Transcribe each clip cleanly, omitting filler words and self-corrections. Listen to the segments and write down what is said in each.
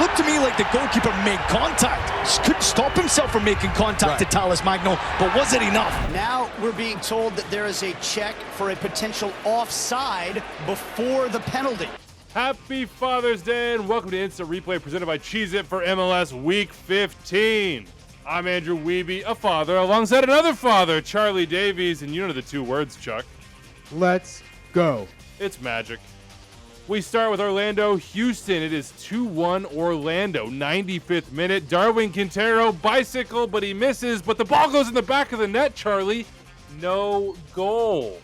looked to me like the goalkeeper made contact. Just couldn't stop himself from making contact to Talles Magno, but was it enough? Now we're being told that there is a check for a potential offside before the penalty. Happy Father's Day and welcome to Instant Replay presented by Cheez-It for MLS Week 15. I'm Andrew Wiebe, a father, alongside another father, Charlie Davies, and you know the two words, Chuck. Let's go. It's magic. We start with Orlando, Houston. It is 2-1 Orlando. 95th minute. Darwin Quintero bicycle, but he misses. But the ball goes in the back of the net, Charlie. No goal.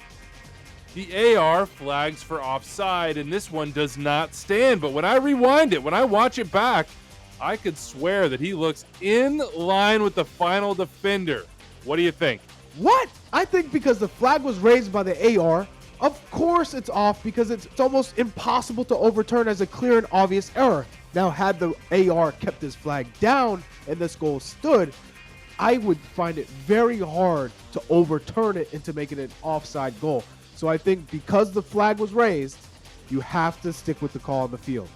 The AR flags for offside, and this one does not stand. But when I rewind it, when I watch it back, I could swear that he looks in line with the final defender. What do you think? What? I think because the flag was raised by the AR, of course it's off because it's almost impossible to overturn as a clear and obvious error. Now, had the AR kept his flag down and this goal stood, I would find it very hard to overturn it into making it an offside goal. So I think because the flag was raised, you have to stick with the call on the field.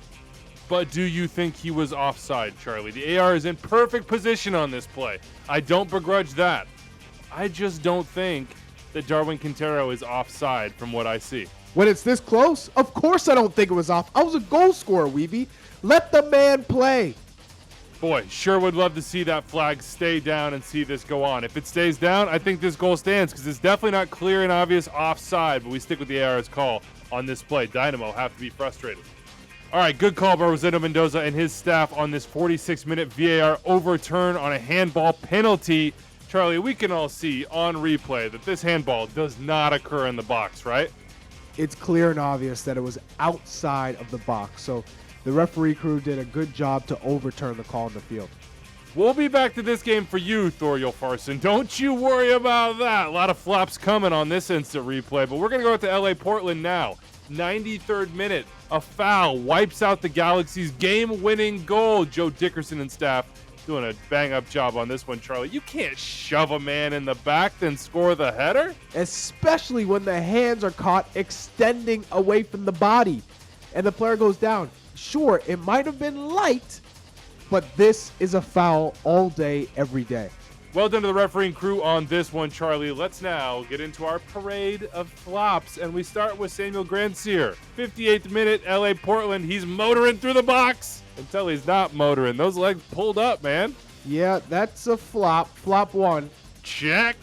But do you think he was offside, Charlie? The AR is in perfect position on this play. I don't begrudge that. I just don't think that Darwin Quintero is offside from what I see. When it's this close, of course I don't think it was off. I was a goal scorer, Wiebe. Let the man play. Boy, sure would love to see that flag stay down and see this go on. If it stays down, I think this goal stands because it's definitely not clear and obvious offside, but we stick with the AR's call on this play. Dynamo have to be frustrated. All right, good call by Rosendo Mendoza and his staff on this 46-minute VAR overturn on a handball penalty. Charlie, we can all see on replay that this handball does not occur in the box, right? It's clear and obvious that it was outside of the box. So the referee crew did a good job to overturn the call on the field. We'll be back to this game for you, Ulfarsson. Don't you worry about that. A lot of flops coming on this instant replay, but we're going to go out to LA Portland now. 93rd minute, a foul wipes out the Galaxy's game-winning goal. Joe Dickerson and staff doing a bang-up job on this one, Charlie. You can't shove a man in the back, then score the header. Especially when the hands are caught extending away from the body and the player goes down. Sure, it might have been light, but this is a foul all day, every day. Well done to the refereeing crew on this one, Charlie. Let's now get into our parade of flops, and we start with Samuel Grandsir. 58th minute, LA Portland. He's motoring through the box until he's not motoring. Those legs pulled up, man. Yeah, that's a flop. Flop one. Check.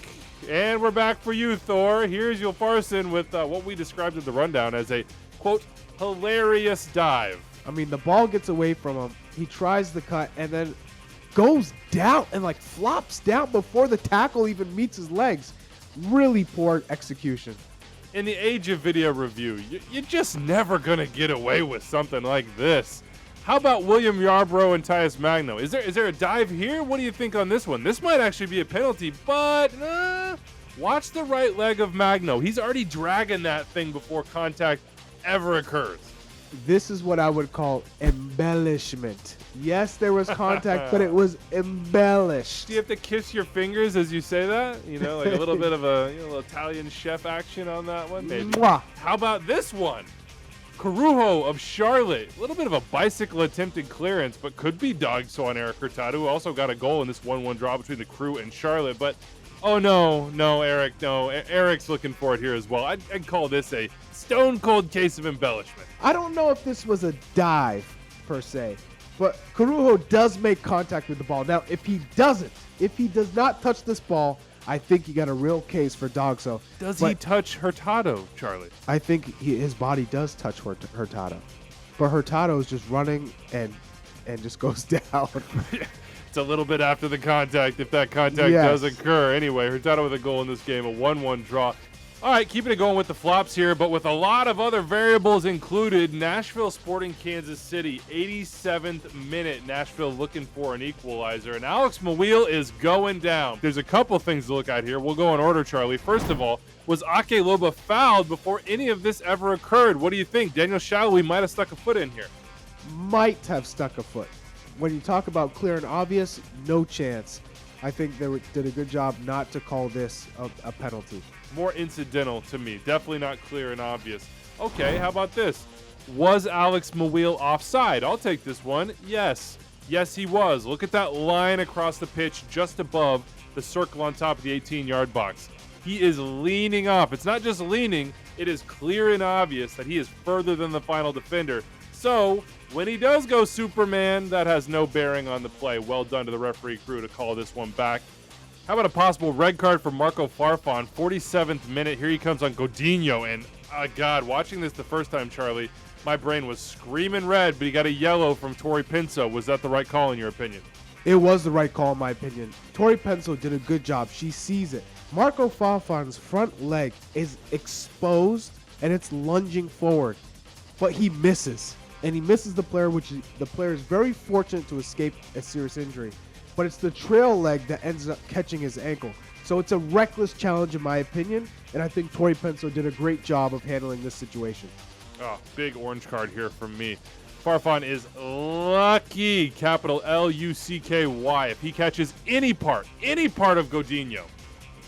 And we're back for you, Thor. Here's Ulfarsson with what we described in the rundown as a, quote, hilarious dive. I mean, the ball gets away from him. He tries the cut and then goes down and like flops down before the tackle even meets his legs. Really poor execution. In the age of video review, you're just never going to get away with something like this. How about William Yarbrough and Talles Magno? Is there a dive here? What do you think on this one? This might actually be a penalty, but watch the right leg of Magno. He's already dragging that thing before contact ever occurs. This is what I would call embellishment. Yes, there was contact, but it was embellished. Do you have to kiss your fingers as you say that? You know, like a little bit of a little Italian chef action on that one, maybe. Mwah. How about this one? Corujo of Charlotte. A little bit of a bicycle attempted clearance, but could be DOGSO on Eric Hurtado, who also got a goal in this 1-1 draw between the Crew and Charlotte. But, oh, no, Eric, no. Eric's looking for it here as well. I'd call this a stone-cold case of embellishment. I don't know if this was a dive, per se, but Corujo does make contact with the ball. Now, if he does not touch this ball, I think you got a real case for DOGSO. Does he touch Hurtado, Charlie? I think his body does touch Hurtado. But Hurtado is just running and just goes down. It's a little bit after the contact, if that contact does occur. Anyway, Hurtado with a goal in this game, a 1-1 draw. All right, keeping it going with the flops here, but with a lot of other variables included. Nashville sporting Kansas City, 87th minute. Nashville looking for an equalizer, and Alex Maweel is going down. There's a couple things to look at here. We'll go in order, Charlie. First of all, was Ake Loba fouled before any of this ever occurred? What do you think? Daniel Shalhoub might have stuck a foot in here. Might have stuck a foot. When you talk about clear and obvious, no chance. I think they did a good job not to call this a penalty. More incidental to me. Definitely not clear and obvious. Okay, how about this? Was Alex Mawil offside? I'll take this one. Yes. Yes, he was. Look at that line across the pitch just above the circle on top of the 18-yard box. He is leaning off. It's not just leaning. It is clear and obvious that he is further than the final defender. So when he does go Superman, that has no bearing on the play. Well done to the referee crew to call this one back. How about a possible red card for Marco Farfan? 47th minute. Here he comes on Godinho. And, God, watching this the first time, Charlie, my brain was screaming red, but he got a yellow from Tori Pinso. Was that the right call in your opinion? It was the right call in my opinion. Tori Pinso did a good job. She sees it. Marco Farfan's front leg is exposed and it's lunging forward, but he misses. And he misses the player, the player is very fortunate to escape a serious injury. But it's the trail leg that ends up catching his ankle. So it's a reckless challenge in my opinion, and I think Tori Pinso did a great job of handling this situation. Oh, big orange card here from me. Farfan is lucky, capital L-U-C-K-Y. If he catches any part of Godinho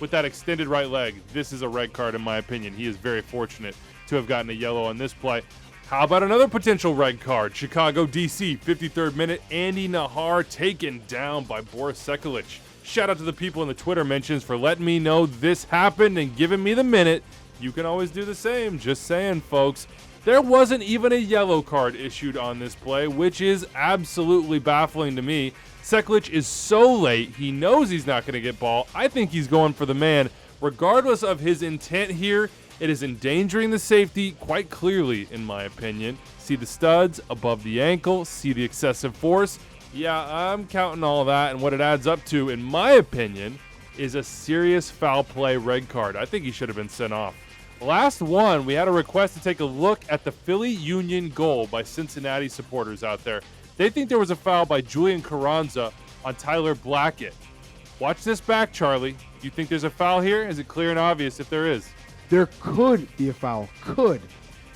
with that extended right leg, this is a red card in my opinion. He is very fortunate to have gotten a yellow on this play. How about another potential red card? Chicago, D.C., 53rd minute. Andy Nahar taken down by Boris Sekulic. Shout out to the people in the Twitter mentions for letting me know this happened and giving me the minute. You can always do the same. Just saying, folks. There wasn't even a yellow card issued on this play, which is absolutely baffling to me. Sekulic is so late. He knows he's not going to get ball. I think he's going for the man. Regardless of his intent here, it is endangering the safety quite clearly, in my opinion. See the studs above the ankle. See the excessive force. Yeah, I'm counting all that, and what it adds up to, in my opinion, is a serious foul play red card. I think he should have been sent off. Last one, we had a request to take a look at the Philly Union goal by Cincinnati supporters out there. They think there was a foul by Julian Carranza on Tyler Blackett. Watch this back, Charlie. Do you think there's a foul here? Is it clear and obvious if there is? There could be a foul. Could.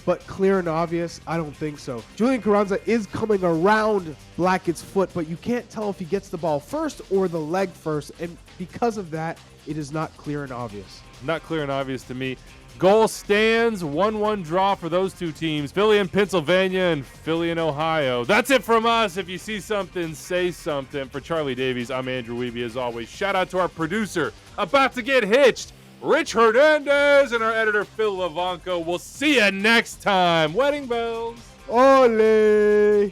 But clear and obvious, I don't think so. Julian Carranza is coming around Blackett's foot, but you can't tell if he gets the ball first or the leg first. And because of that, it is not clear and obvious. Not clear and obvious to me. Goal stands, 1-1 draw for those two teams. Philly in Pennsylvania and Philly in Ohio. That's it from us. If you see something, say something. For Charlie Davies, I'm Andrew Wiebe as always. Shout out to our producer, about to get hitched, Rich Hernandez, and our editor, Phil Lavanco. We'll see you next time. Wedding bells. Ole!